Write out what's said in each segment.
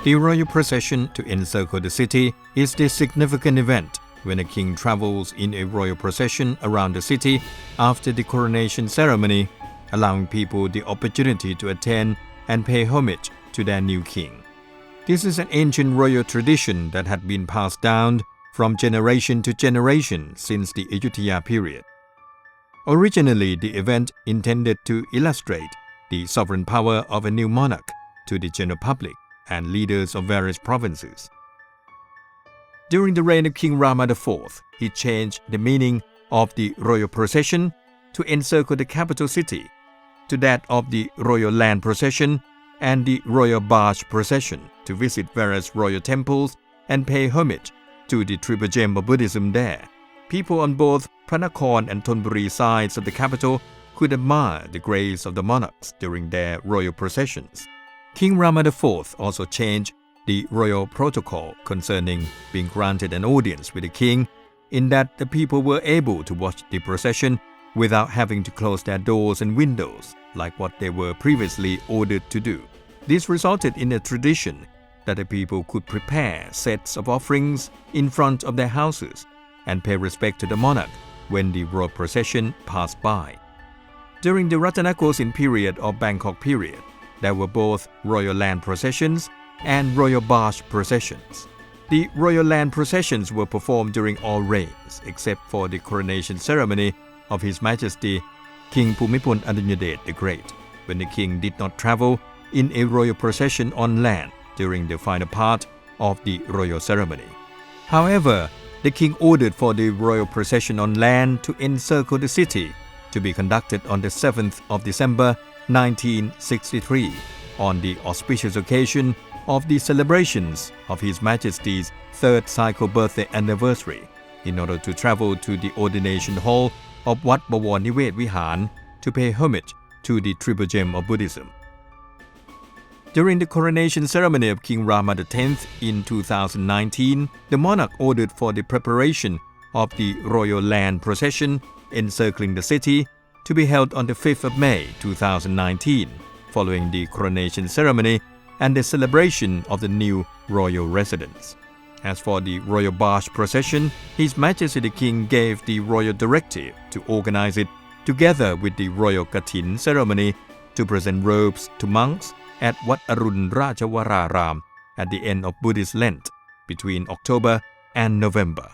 The royal procession to encircle the city is the significant event when a king travels in a royal procession around the city after the coronation ceremony, allowing people the opportunity to attend and pay homage to their new king. This is an ancient royal tradition that had been passed down from generation to generation since the Ayutthaya period. Originally, the event intended to illustrate the sovereign power of a new monarch to the general public and leaders of various provinces. During the reign of King Rama IV, he changed the meaning of the royal procession to encircle the capital city to that of the royal land procession and the royal barge procession to visit various royal temples and pay homage to the triple gem of Buddhism there. People on both Pranakon and Thonburi sides of the capital could admire the grace of the monarchs during their royal processions. King Rama IV also changed the royal protocol concerning being granted an audience with the king, in that the people were able to watch the procession without having to close their doors and windows like what they were previously ordered to do. This resulted in a tradition that the people could prepare sets of offerings in front of their houses and pay respect to the monarch when the royal procession passed by. During the Ratanakosin period or Bangkok period, there were both royal land processions and royal barge processions. The royal land processions were performed during all reigns except for the coronation ceremony of His Majesty King Bhumibol Adulyadej the Great, when the king did not travel in a royal procession on land during the final part of the royal ceremony. However, the king ordered for the royal procession on land to encircle the city to be conducted on the 7th of December 1963 on the auspicious occasion of the celebrations of His Majesty's third cycle birthday anniversary, in order to travel to the ordination hall of Wat Bawar Nivet Vihan to pay homage to the triple gem of Buddhism. During the coronation ceremony of King Rama X in 2019, the monarch ordered for the preparation of the royal land procession encircling the city to be held on the 5th of May 2019, following the coronation ceremony and the celebration of the new royal residence. As for the royal barge procession, His Majesty the King gave the royal directive to organize it together with the royal Katin ceremony to present robes to monks at Wat Arun Rajawararam at the end of Buddhist Lent between October and November.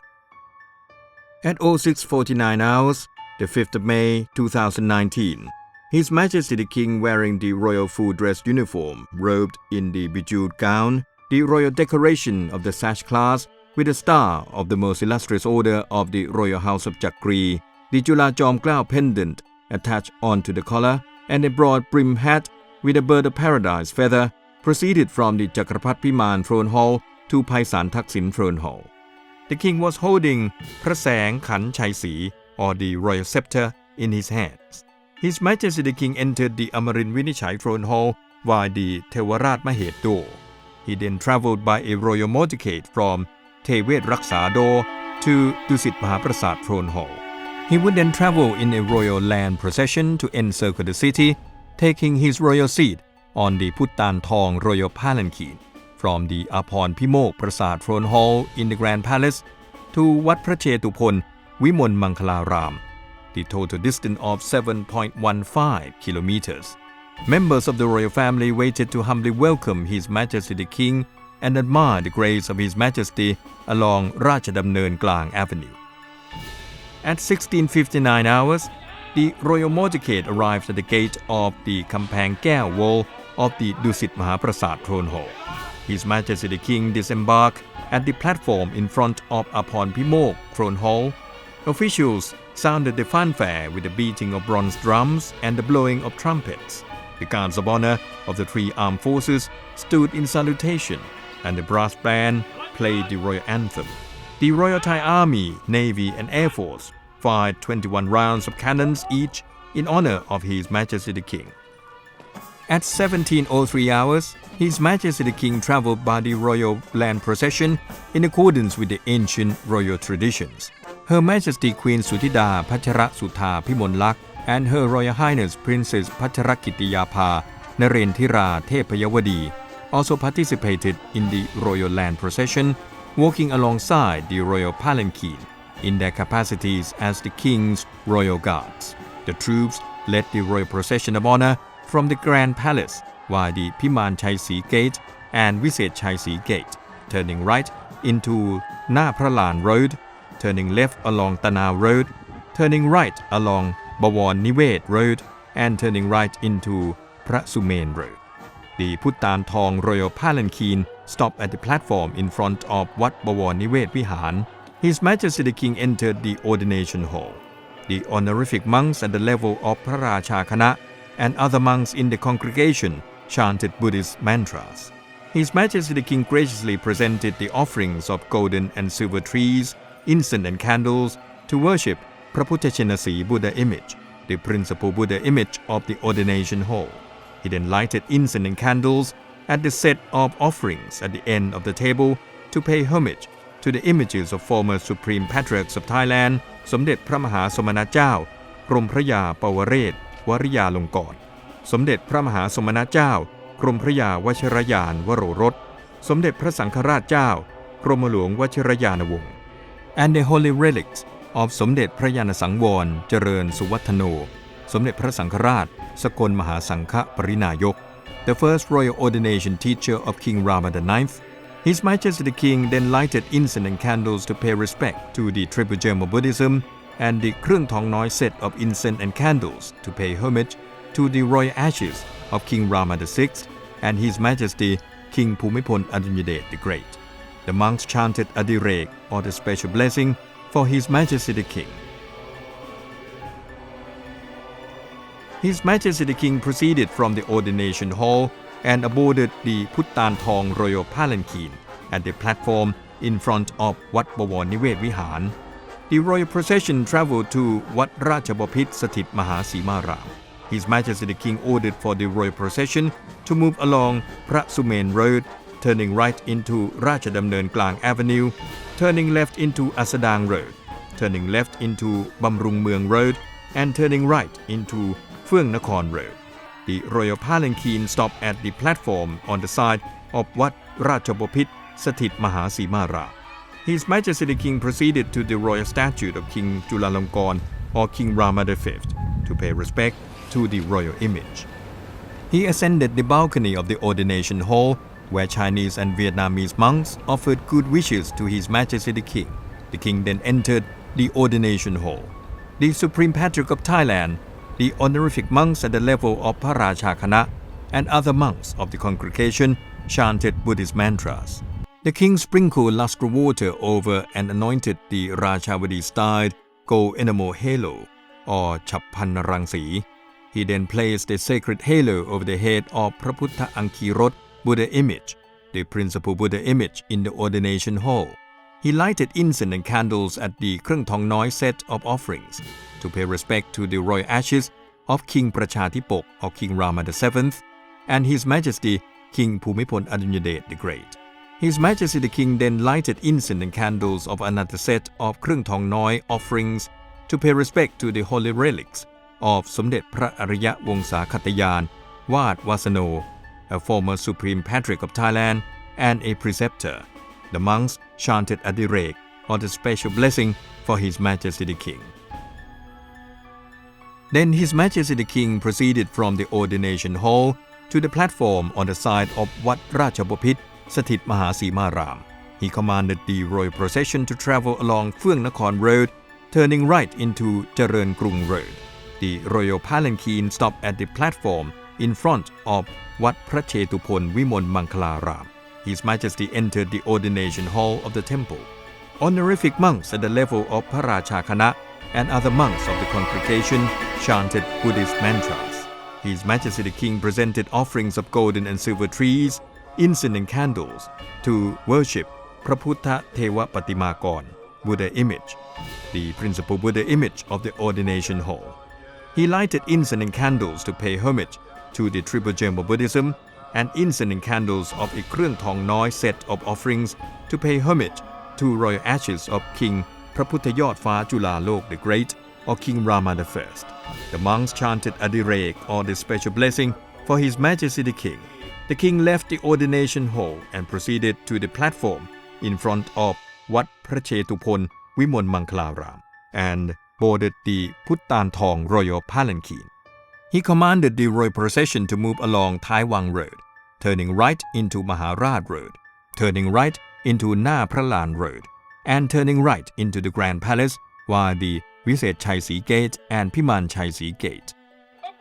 At 06:49 hours, the 5th of May 2019, His Majesty the King, wearing the royal full dress uniform, robed in the bejeweled gown, the royal decoration of the sash class with a star of the most illustrious order of the Royal House of Chakri, the Jula Jom Klao pendant attached onto the collar, and a broad brim hat with a bird of paradise feather, proceeded from the Chakrapat Piman throne hall to Paisan Thaksin throne hall. The king was holding Prasang Khan Chai Si, or the royal scepter, in his hands. His Majesty the King entered the Amarin Vinichai throne hall via the Thewarat Mahet door. He then travelled by a royal motorcade from Tewet Raksa door to Dusit Mahaprasad throne hall. He would then travel in a royal land procession to encircle the city, taking his royal seat on the Puttan Thong royal palanquin from the Apon Pimok Prasad throne hall in the Grand Palace to Wat Prachetupon Vimol Mangkalaram, the total distance of 7.15 kilometers. Members of the royal family waited to humbly welcome His Majesty the King and admire the grace of His Majesty along Rajadamnern Klang Avenue. At 16:59 hours, the royal motorcade arrived at the gate of the Kampang Kaew wall of the Dusit Mahaprasad throne hall. His Majesty the King disembarked at the platform in front of Apon Pimok throne hall. Officials sounded the fanfare with the beating of bronze drums and the blowing of trumpets. The guards of honor of the three armed forces stood in salutation, and the brass band played the royal anthem. The Royal Thai Army, Navy, and Air Force fired 21 rounds of cannons each in honor of His Majesty the King. At 17:03 hours, His Majesty the King traveled by the royal land procession in accordance with the ancient royal traditions. Her Majesty Queen Suthida Pachara Sutha Pimonlak and Her Royal Highness Princess Pacharakitiyapha Narendthira Thepayawadi also participated in the royal land procession, walking alongside the royal palanquin in their capacities as the king's royal guards. The troops led the royal procession of honor from the Grand Palace via the Piman Chai Si Gate and Viset Chai Si Gate, turning right into Na Pralan Road, turning left along Tanaw Road, turning right along Bawon Niwet Road, and turning right into Phra Sumen Road. The Puttan Thong Royal Palanquin stopped at the platform in front of Wat Bawon Niwet Vihan. His Majesty the King entered the ordination hall. The honorific monks at the level of Phra Racha Khana and other monks in the congregation chanted Buddhist mantras. His Majesty the King graciously presented the offerings of golden and silver trees, incense and candles to worship Praputtachinasi Buddha image, the principal Buddha image of the ordination hall. He then lighted incense and candles at the set of offerings at the end of the table to pay homage to the images of former Supreme Patriarchs of Thailand, สมเด็จพระมหาสมณเจ้ากรมพระยาปวเรศวริยาลงกรณ์สมเด็จพระมหาสมณเจ้ากรมพระยาวชิรยานวโรรสสมเด็จพระสังฆราชเจ้ากรมหลวงวชิรยานวงศ์ and the holy relics of สมเด็จพระยาณสังวรเจริญสุวัฒโนสมเด็จพระสังฆราชสกลมหาสังฆปรินายก the first royal ordination teacher of King Rama IX. His Majesty the King then lighted incense and candles to pay respect to the triple gem of Buddhism and the Krung Thong Noi set of incense and candles to pay homage to the royal ashes of King Rama VI and His Majesty King Bhumibol Adulyadej the Great. The monks chanted Adirek or the special blessing for His Majesty the King. His Majesty the King proceeded from the ordination hall and aboarded the Puttan Thong Royal Palanquin at the platform in front of Wat Bawon Niwet Vihan. The royal procession traveled to Wat Ratchabapit Sathit Mahasimaram. His Majesty the King ordered for the royal procession to move along Phra Sumen Road, turning right into Rachadamneun Klang Avenue, turning left into Asadang Road, turning left into Bamrung Mueang Road, and turning right into Phuong Nakhon Road. The royal palanquin stopped at the platform on the side of Wat Ratchabapit Sathit Mahasimaram. His Majesty the King proceeded to the royal statue of King Chulalongkorn or King Rama V to pay respect to the royal image. He ascended the balcony of the ordination hall where Chinese and Vietnamese monks offered good wishes to His Majesty the King. The King then entered the ordination hall. The Supreme Patriarch of Thailand, the honorific monks at the level of Phra Racha Khana and other monks of the congregation chanted Buddhist mantras. The king sprinkled lustre water over and anointed the Rajavadi-styled gold enamel halo or Chappanarangsi. He then placed a sacred halo over the head of Praputtha Ankirot Buddha image, the principal Buddha image in the ordination hall. He lighted incense and candles at the Krung Thong Noi set of offerings to pay respect to the royal ashes of King Prachatipok or King Rama VII and His Majesty King Bhumibol Adulyadej the Great. His Majesty the King then lighted incense and candles of another set of Krung Thong Noi offerings to pay respect to the holy relics of สมเด็จพระอริยวงศาคตยานวาดวาสโน a former Supreme Patriarch of Thailand and a preceptor. The monks chanted Adirek or the special blessing for His Majesty the King. Then His Majesty the King proceeded from the ordination hall to the platform on the side of Wat Ratchabapit Sathit Mahasimaram. He commanded the royal procession to travel along Phuong Nakhon Road, turning right into Chareun Krung Road. The royal palanquin stopped at the platform in front of Wat Phra Chetupon Vimol Mangkalaram. His Majesty entered the ordination hall of the temple. Honorific monks at the level of Phra Racha Khana and other monks of the congregation chanted Buddhist mantras. His Majesty the King presented offerings of golden and silver trees, incense and candles to worship Praputtha Thewa Patimakon, Buddha image, the principal Buddha image of the ordination hall. He lighted incense and candles to pay homage to the triple gem of Buddhism and incense and candles of a Krung Thong Noi set of offerings to pay homage to royal ashes of King พระพุทธยอดฟ้าจุฬาโลก the Great or King Rama I. The monks chanted Adirek or the special blessing for His Majesty the King. The king left the ordination hall and proceeded to the platform in front of วัดพระเชตุพนวิมลมังคลาราม and boarded the พุทธานทอง royal palanquin. He commanded the royal procession to move along Tai Wang Road, turning right into Maharaj Road, turning right into Na Pralan Road, and turning right into the Grand Palace via the Viset Chai Si Gate and Piman Chai Si Gate.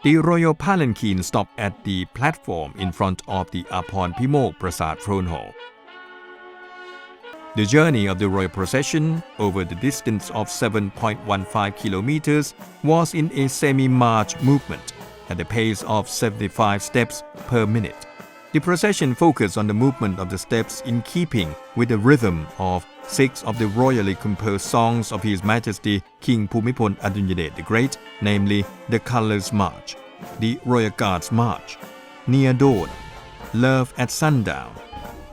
The royal palanquin stopped at the platform in front of the Apon Pimok Prasad throne hall. The journey of the royal procession over the distance of 7.15 kilometers was in a semi-march movement at a pace of 75 steps per minute. The procession focused on the movement of the steps in keeping with the rhythm of 6 of the royally composed songs of His Majesty King Bhumibol Adulyadej the Great, namely the Colours March, the Royal Guards March, Near Dawn, Love at Sundown,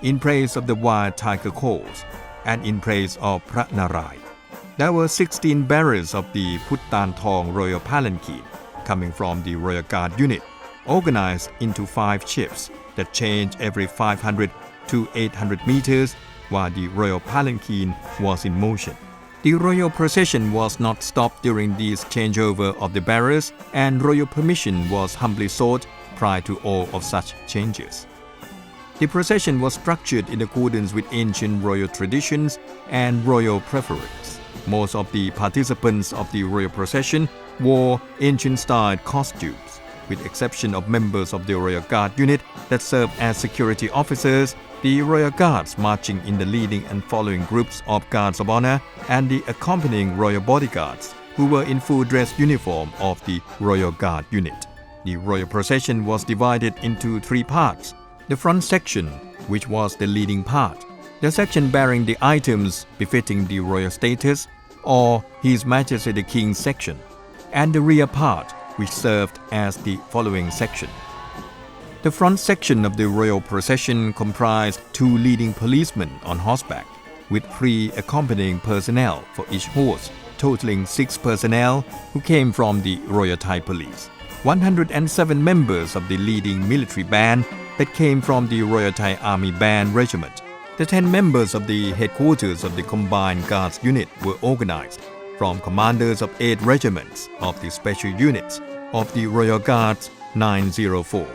in praise of the wild tiger calls, and in praise of Phra Narai. There were 16 bearers of the Puttan Thong Royal Palanquin coming from the Royal Guard unit, organized into 5 shifts that changed every 500 to 800 meters while the Royal Palanquin was in motion. The royal procession was not stopped during this changeover of the bearers, and royal permission was humbly sought prior to all of such changes. The procession was structured in accordance with ancient royal traditions and royal preference. Most of the participants of the royal procession wore ancient-style costumes, with exception of members of the Royal Guard unit that served as security officers, the Royal Guards marching in the leading and following groups of guards of honor, and the accompanying royal bodyguards, who were in full dress uniform of the Royal Guard unit. The royal procession was divided into 3 parts. The front section, which was the leading part, the section bearing the items befitting the royal status, or His Majesty the King's section, and the rear part, which served as the following section. The front section of the royal procession comprised 2 leading policemen on horseback, with 3 accompanying personnel for each horse, totaling 6 personnel who came from the Royal Thai Police, 107 members of the leading military band that came from the Royal Thai Army Band Regiment. The 10 members of the headquarters of the Combined Guards Unit were organized from commanders of 8 regiments of the special units of the Royal Guards 904,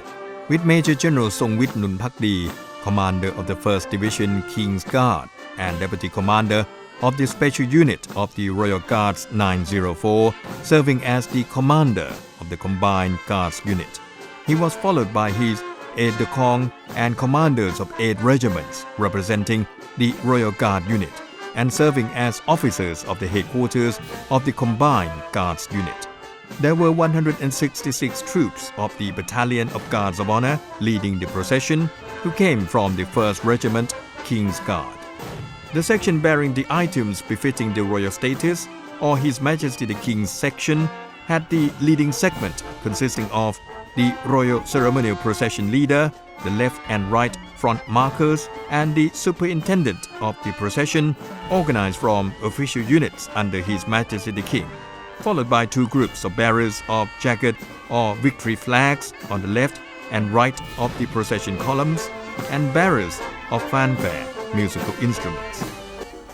with Major General Songwit Nunpakdi, commander of the 1st Division King's Guard and Deputy Commander of the Special Unit of the Royal Guards 904, serving as the commander of the Combined Guards Unit. He was followed by his aide-de-camp and commanders of 8 regiments representing the Royal Guard Unit and serving as officers of the headquarters of the Combined Guards Unit. There were 166 troops of the Battalion of Guards of Honor leading the procession, who came from the 1st Regiment King's Guard. The section bearing the items befitting the royal status, or His Majesty the King's section, had the leading segment consisting of the Royal Ceremonial Procession Leader, the left and right front markers, and the Superintendent of the procession, organized from official units under His Majesty the King, followed by 2 groups of bearers of jagged or victory flags on the left and right of the procession columns, and bearers of fanfare musical instruments.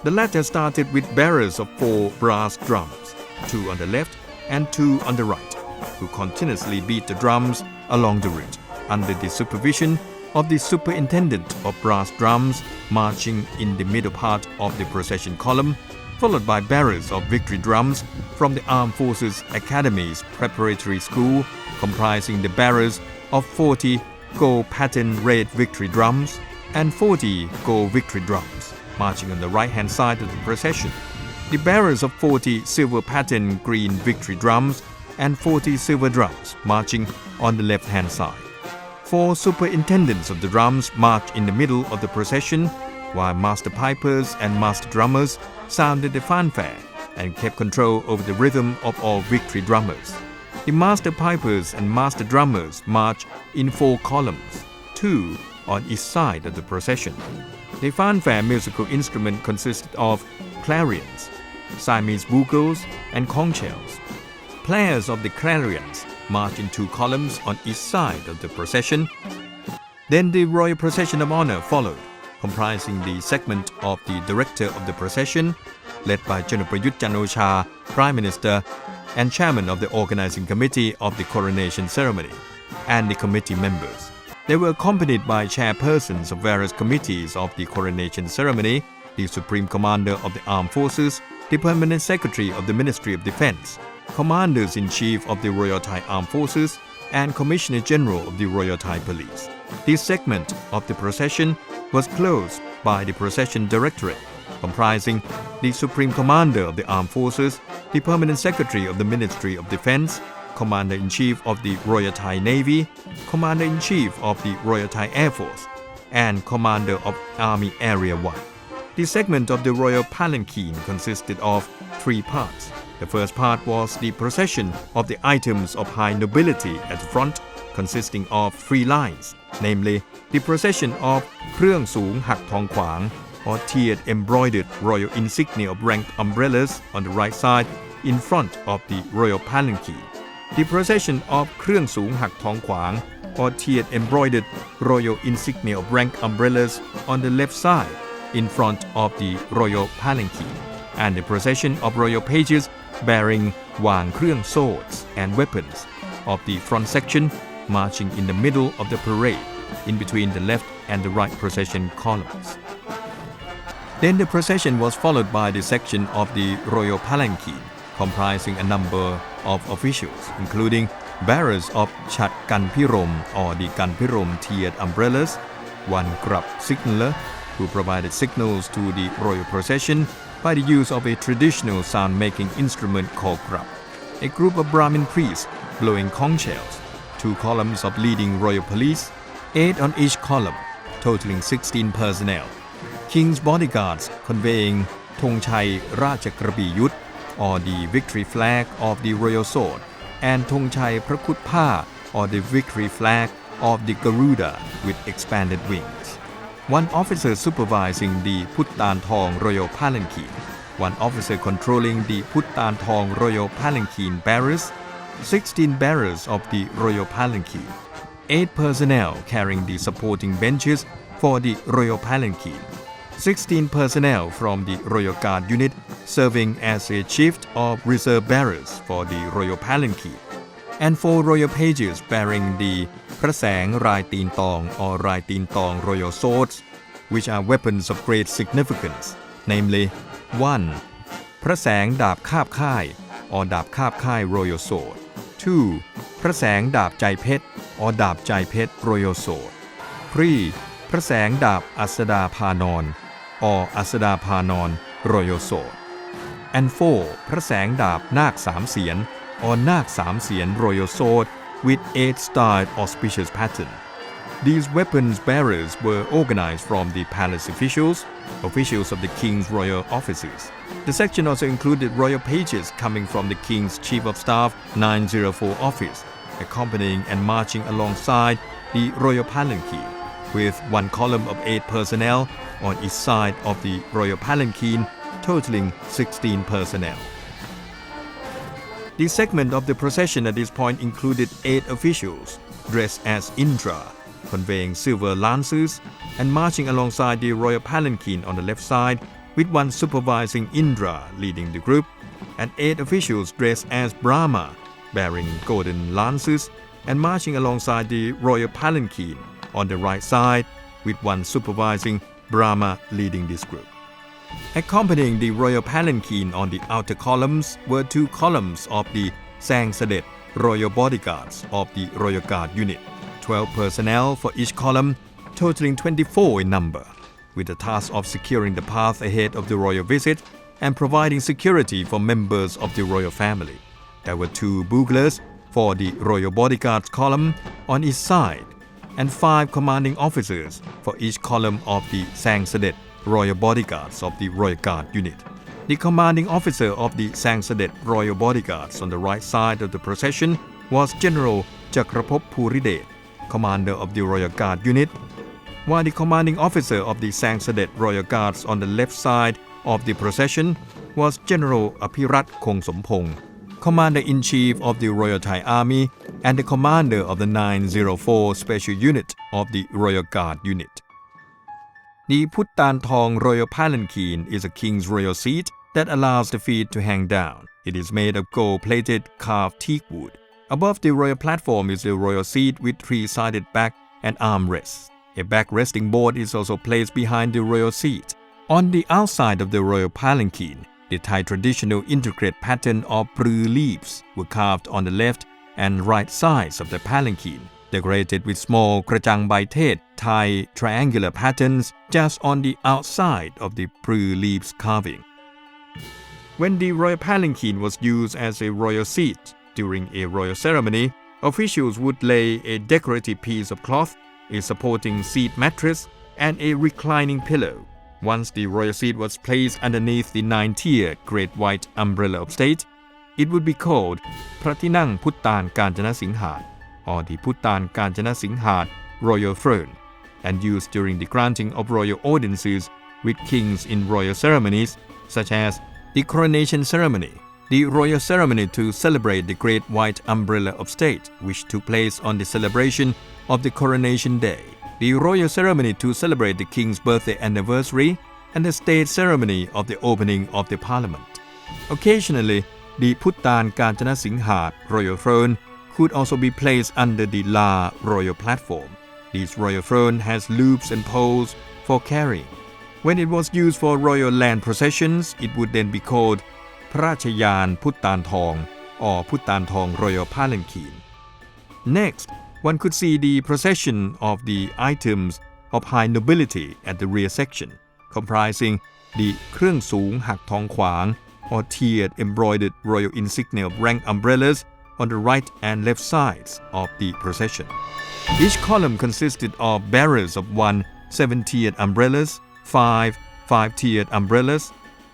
The latter started with bearers of 4 brass drums, 2 on the left and 2 on the right, who continuously beat the drums along the route, under the supervision of the superintendent of brass drums, marching in the middle part of the procession column, followed by bearers of victory drums from the Armed Forces Academy's preparatory school, comprising the bearers of 40 gold pattern red victory drums and 40 gold victory drums, marching on the right-hand side of the procession. The bearers of 40 silver pattern green victory drums and 40 silver drums, marching on the left-hand side. 4 superintendents of the drums marched in the middle of the procession, while master pipers and master drummers sounded the fanfare and kept control over the rhythm of all victory drummers. The master pipers and master drummers marched in 4 columns, 2 on each side of the procession. The fanfare musical instrument consisted of clarions, Siamese bugles, and conch shells. Players of the clarions marched in 2 columns on each side of the procession. Then the royal procession of honor followed, comprising the segment of the director of the procession, led by General Prayut Chan-o-cha, Prime Minister, and Chairman of the organizing committee of the coronation ceremony, and the committee members. They were accompanied by chairpersons of various committees of the coronation ceremony, the Supreme Commander of the Armed Forces, the Permanent Secretary of the Ministry of Defense, Commanders-in-Chief of the Royal Thai Armed Forces, and Commissioner General of the Royal Thai Police. This segment of the procession was closed by the Procession Directorate, comprising the Supreme Commander of the Armed Forces, the Permanent Secretary of the Ministry of Defense, Commander-in-Chief of the Royal Thai Navy, Commander-in-Chief of the Royal Thai Air Force, and Commander of Army Area 1. The segment of the Royal Palanquin consisted of 3 parts. The first part was the procession of the items of high nobility at the front, consisting of 3 lines, namely the procession of เครื่องสูงหักทองขวาง or tiered embroidered royal insignia of rank umbrellas on the right side in front of the royal palanquin. The procession of เครื่องสูงหักทองขวาง or tiered embroidered royal insignia of rank umbrellas on the left side in front of the royal palanquin, and the procession of royal pages bearing วางเครื่อง swords and weapons of the front section marching in the middle of the parade in between the left and the right procession columns. Then the procession was followed by the section of the royal palanquin, comprising a number of officials, including bearers of Chat Kan Pirom or the Kan Pirom tiered umbrellas, 1 Grab signaller, who provided signals to the royal procession by the use of a traditional sound-making instrument called grab, a group of Brahmin priests blowing conch shells, 2 columns of leading royal police, 8 on each column, totaling 16 personnel, king's bodyguards conveying ธงชัยราชกระบี่ยุทธ or the victory flag of the royal sword, and ธงชัยพระคุดผ้า or the victory flag of the Garuda with expanded wings. 1 officer supervising the Puttan Thong royal palanquin, 1 officer controlling the Puttan Thong royal palanquin bearers, 16 bearers of the royal palanquin, 8 personnel carrying the supporting benches for the royal palanquin, 16 personnel from the royal guard unit serving as a shift of reserve bearers for the royal palanquin, and 4 royal pages bearing the พระแสงรายตีนตอง or รายตีนตอง royal swords, which are weapons of great significance, namely 1. พระแสงดาบคาบค่าย or ดาบคาบค่าย royal sword, 2. พระแสงดาบใจเพชร or ดาบใจเพชร royal sword, 3. พระแสงดาบอัสดาพานอน or อัสดาพานอน royal sword, and 4. พระแสงดาบนาคสามเสียน or นาคสามเสียน royal sword with 8-styled auspicious pattern. These weapons bearers were organized from the palace officials of the king's royal offices. The section also included royal pages coming from the king's chief of staff 904 office, accompanying and marching alongside the royal palanquin, with 1 column of 8 personnel on each side of the royal palanquin, totaling 16 personnel. The segment of the procession at this point included 8 officials dressed as Indra, conveying silver lances, and marching alongside the royal palanquin on the left side, with 1 supervising Indra leading the group, and 8 officials dressed as Brahma, bearing golden lances, and marching alongside the royal palanquin on the right side, with 1 supervising Brahma leading this group. Accompanying the royal palanquin on the outer columns were 2 columns of the Sang Sadet royal bodyguards of the royal guard unit, 12 personnel for each column, totaling 24 in number, with the task of securing the path ahead of the royal visit and providing security for members of the royal family. There were 2 buglers for the royal bodyguards column on each side, and 5 commanding officers for each column of the Sang Sadet royal bodyguards of the royal guard unit. The commanding officer of the Sang Sadet royal bodyguards on the right side of the procession was General Chakrapop Puridet, commander of the royal guard unit, while the commanding officer of the Sang Sadet royal guards on the left side of the procession was General Apirat Kong Sompong, Commander-in-Chief of the Royal Thai Army, and the Commander of the 904 Special Unit of the Royal Guard Unit. The Puttan Thong Royal Palanquin is a king's royal seat that allows the feet to hang down. It is made of gold-plated carved teak wood. Above the royal platform is the royal seat with three-sided back and armrests. A back resting board is also placed behind the royal seat. On the outside of the royal palanquin, the Thai traditional intricate pattern of prư leaves were carved on the left and right sides of the palanquin, decorated with small krajang bai tet Thai triangular patterns just on the outside of the prư leaves carving. When the royal palanquin was used as a royal seat during a royal ceremony, officials would lay a decorative piece of cloth, a supporting seat mattress, and a reclining pillow. Once the royal seat was placed underneath the 9-tier great white umbrella of state, it would be called Pratinang Puttan Kanchana Singhat, or the Puttan Kanchana Singhat Royal Throne, and used during the granting of royal audiences with kings in royal ceremonies such as the coronation ceremony, the royal ceremony to celebrate the great white umbrella of state, which took place on the celebration of the coronation day, the royal ceremony to celebrate the king's birthday anniversary, and the state ceremony of the opening of the parliament. Occasionally, the Puttan Kanchana Singhat royal throne could also be placed under the La royal platform. This royal throne has loops and poles for carrying. When it was used for royal land processions, it would then be called พระราชยานพุตตานทอง or พุตตานทอง royal palanquin. Next, one could see the procession of the items of high nobility at the rear section, comprising the เครื่องสูงหักทองขวาง or tiered embroidered royal insignia of rank umbrellas on the right and left sides of the procession. Each column consisted of bearers of 1 7-tiered umbrellas, 5 5-tiered umbrellas,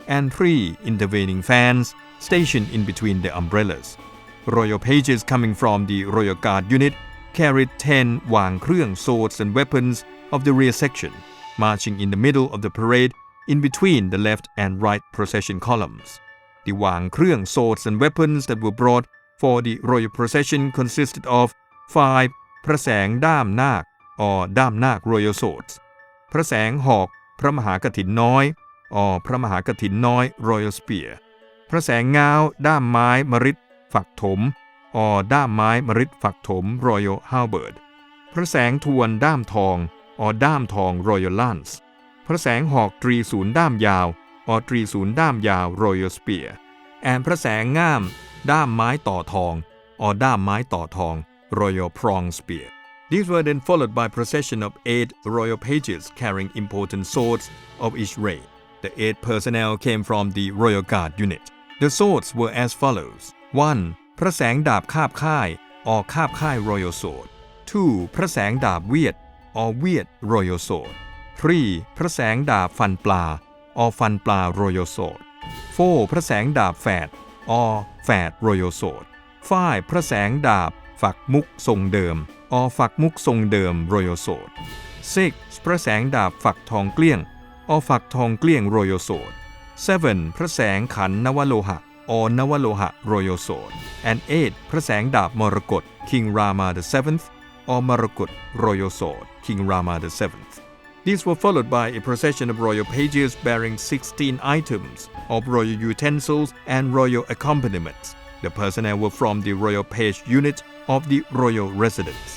and 3 intervening fans stationed in between the umbrellas. Royal pages coming from the Royal Guard unit carried 10 wang krung swords and weapons of the rear section, marching in the middle of the parade in between the left and right procession columns. The wang krung swords and weapons that were brought for the royal procession consisted of 5 พระแสงด้ามนาค or ด้ามนาค royal swords, พระแสงหอกพระมหากฐินน้อย or พระมหากฐินน้อย royal spear, พระแสงง้าวด้ามไม้มฤตฝักถม or ด้ามไม้มฤตฝักถม royal halberd, พระแสงทวนด้ามทอง or ด้ามทอง royal lance, พระแสงหอกตรีศูนย์ด้ามยาว or ตรีศูนย์ด้ามยาว royal spear, and พระแสงง่ามด้ามไม้ต่อทอง or ด้ามไม้ต่อทอง royal prong spear. These were then followed by a procession of 8 royal pages carrying important swords of each reign. The 8 personnel came from the Royal Guard unit. The swords were as follows: 1. พระแสงดาบคาบค่าย or คาบค่าย royal sword. 2. พระแสงดาบเวียด or เวียด royal sword. 3. พระแสงดาบฟันปลา or ฟันปลา royal sword. 4. พระแสงดาบแฝด or แฝด royal sword. 5. พระแสงดาบฝักมุกทรงเดิม or ฝักมุกทรงเดิม royal sword. 6. พระแสงดาบฝักทองเกลี้ยง or ฝักทองเกลี้ยง royal sword. 7. พระแสงขันนวโลหะ or นวโลหะ royal sword. And 8. พระแสงดาบมรกต King Rama VII, or มรกต royal sword, King Rama VII. These were followed by a procession of royal pages bearing 16 items of royal utensils and royal accompaniments. The personnel were from the royal page unit of the royal residence.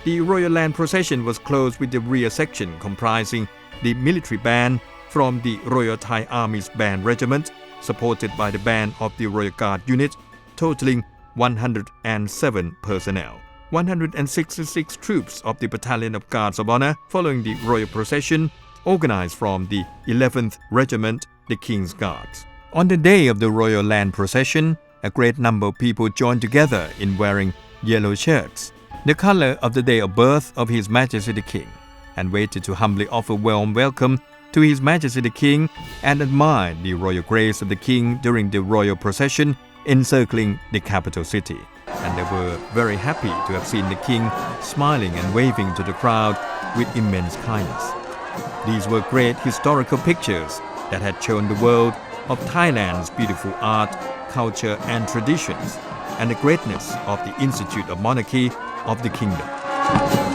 The royal land procession was closed with the rear section comprising the military band from the Royal Thai Army's band regiment, supported by the band of the Royal Guard unit, totaling 107 personnel. 166 troops of the Battalion of Guards of Honor following the royal procession, organized from the 11th Regiment, the King's Guards. On the day of the royal land procession, a great number of people joined together in wearing yellow shirts, the color of the day of birth of His Majesty the King, and waited to humbly offer warm welcome to His Majesty the King and admire the royal grace of the King during the royal procession encircling the capital city. And they were very happy to have seen the King smiling and waving to the crowd with immense kindness. These were great historical pictures that had shown the world of Thailand's beautiful art, culture and traditions, and the greatness of the Institute of Monarchy of the Kingdom.